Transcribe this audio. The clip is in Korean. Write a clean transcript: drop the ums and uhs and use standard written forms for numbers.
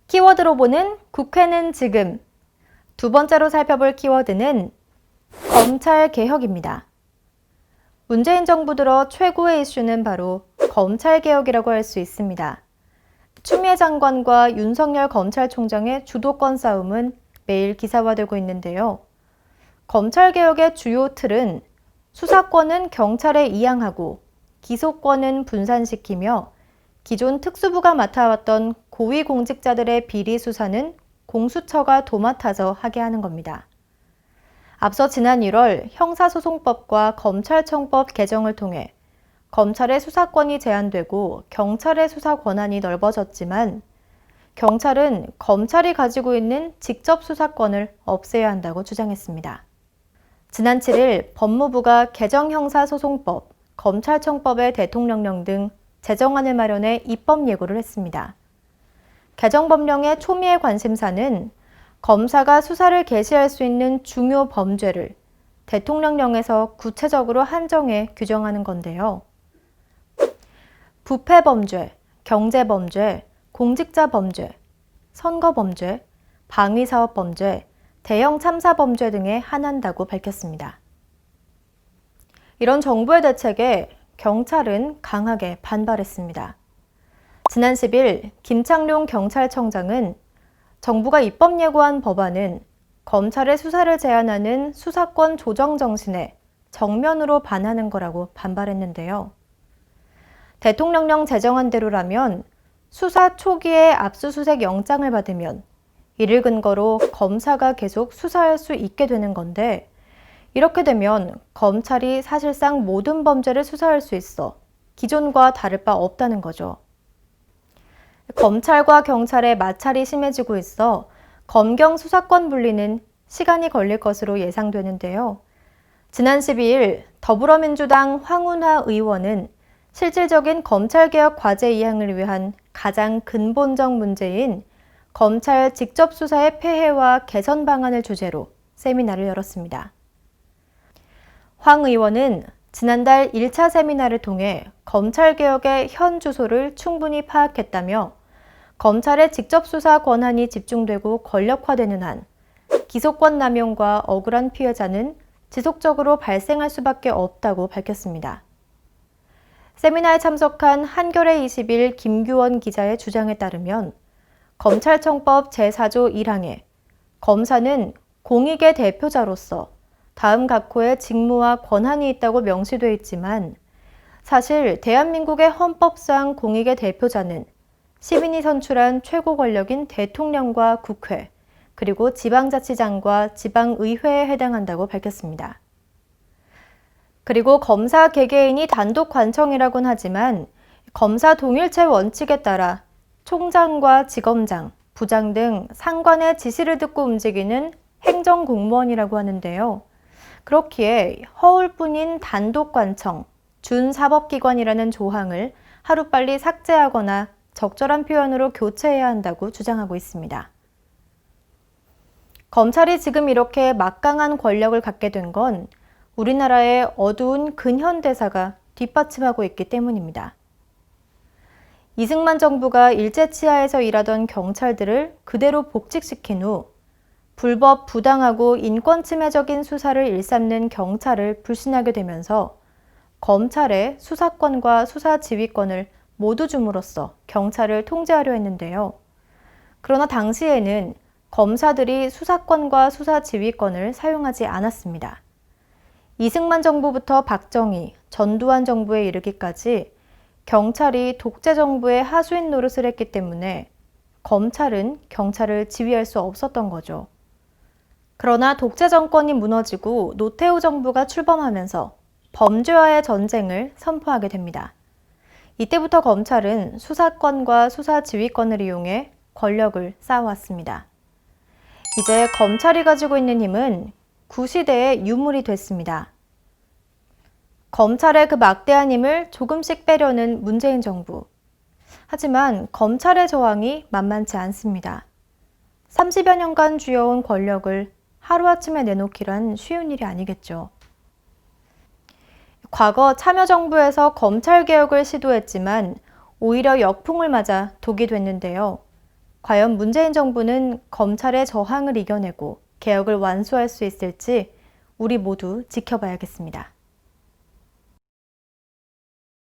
키워드로 보는 국회는 지금. 두 번째로 살펴볼 키워드는 검찰개혁입니다. 문재인 정부 들어 최고의 이슈는 바로 검찰개혁이라고 할 수 있습니다. 추미애 장관과 윤석열 검찰총장의 주도권 싸움은 매일 기사화되고 있는데요. 검찰개혁의 주요 틀은 수사권은 경찰에 이양하고 기소권은 분산시키며 기존 특수부가 맡아왔던 고위공직자들의 비리 수사는 공수처가 도맡아서 하게 하는 겁니다. 앞서 지난 1월 형사소송법과 검찰청법 개정을 통해 검찰의 수사권이 제한되고 경찰의 수사 권한이 넓어졌지만 경찰은 검찰이 가지고 있는 직접 수사권을 없애야 한다고 주장했습니다. 지난 7일 법무부가 개정 형사소송법, 검찰청법의 대통령령 등 제정안을 마련해 입법 예고를 했습니다. 개정 법령의 초미의 관심사는 검사가 수사를 개시할 수 있는 중요 범죄를 대통령령에서 구체적으로 한정해 규정하는 건데요. 부패범죄, 경제범죄, 공직자범죄, 선거범죄, 방위사업범죄, 대형 참사범죄 등에 한한다고 밝혔습니다. 이런 정부의 대책에 경찰은 강하게 반발했습니다. 지난 10일 김창룡 경찰청장은 정부가 입법 예고한 법안은 검찰의 수사를 제한하는 수사권 조정 정신에 정면으로 반하는 거라고 반발했는데요. 대통령령 제정안대로라면 수사 초기에 압수수색 영장을 받으면 이를 근거로 검사가 계속 수사할 수 있게 되는 건데 이렇게 되면 검찰이 사실상 모든 범죄를 수사할 수 있어 기존과 다를 바 없다는 거죠. 검찰과 경찰의 마찰이 심해지고 있어 검경 수사권 분리는 시간이 걸릴 것으로 예상되는데요. 지난 12일 더불어민주당 황운하 의원은 실질적인 검찰개혁 과제 이행을 위한 가장 근본적 문제인 검찰 직접 수사의 폐해와 개선 방안을 주제로 세미나를 열었습니다. 황 의원은 지난달 1차 세미나를 통해 검찰개혁의 현 주소를 충분히 파악했다며 검찰의 직접 수사 권한이 집중되고 권력화되는 한 기소권 남용과 억울한 피해자는 지속적으로 발생할 수밖에 없다고 밝혔습니다. 세미나에 참석한 한겨레 20일 김규원 기자의 주장에 따르면 검찰청법 제4조 1항에 검사는 공익의 대표자로서 다음 각호의 직무와 권한이 있다고 명시되어 있지만 사실 대한민국의 헌법상 공익의 대표자는 시민이 선출한 최고 권력인 대통령과 국회, 그리고 지방자치장과 지방의회에 해당한다고 밝혔습니다. 그리고 검사 개개인이 단독 관청이라곤 하지만 검사 동일체 원칙에 따라 총장과 지검장, 부장 등 상관의 지시를 듣고 움직이는 행정공무원이라고 하는데요. 그렇기에 허울뿐인 단독관청, 준사법기관이라는 조항을 하루빨리 삭제하거나 적절한 표현으로 교체해야 한다고 주장하고 있습니다. 검찰이 지금 이렇게 막강한 권력을 갖게 된 건 우리나라의 어두운 근현대사가 뒷받침하고 있기 때문입니다. 이승만 정부가 일제치하에서 일하던 경찰들을 그대로 복직시킨 후 불법, 부당하고 인권침해적인 수사를 일삼는 경찰을 불신하게 되면서 검찰의 수사권과 수사지휘권을 모두 줌으로써 경찰을 통제하려 했는데요. 그러나 당시에는 검사들이 수사권과 수사지휘권을 사용하지 않았습니다. 이승만 정부부터 박정희, 전두환 정부에 이르기까지 경찰이 독재 정부의 하수인 노릇을 했기 때문에 검찰은 경찰을 지휘할 수 없었던 거죠. 그러나 독재 정권이 무너지고 노태우 정부가 출범하면서 범죄와의 전쟁을 선포하게 됩니다. 이때부터 검찰은 수사권과 수사지휘권을 이용해 권력을 쌓아왔습니다. 이제 검찰이 가지고 있는 힘은 구시대의 유물이 됐습니다. 검찰의 그 막대한 힘을 조금씩 빼려는 문재인 정부. 하지만 검찰의 저항이 만만치 않습니다. 30여 년간 쥐어온 권력을 하루아침에 내놓기란 쉬운 일이 아니겠죠. 과거 참여정부에서 검찰개혁을 시도했지만 오히려 역풍을 맞아 독이 됐는데요. 과연 문재인 정부는 검찰의 저항을 이겨내고 개혁을 완수할 수 있을지 우리 모두 지켜봐야겠습니다.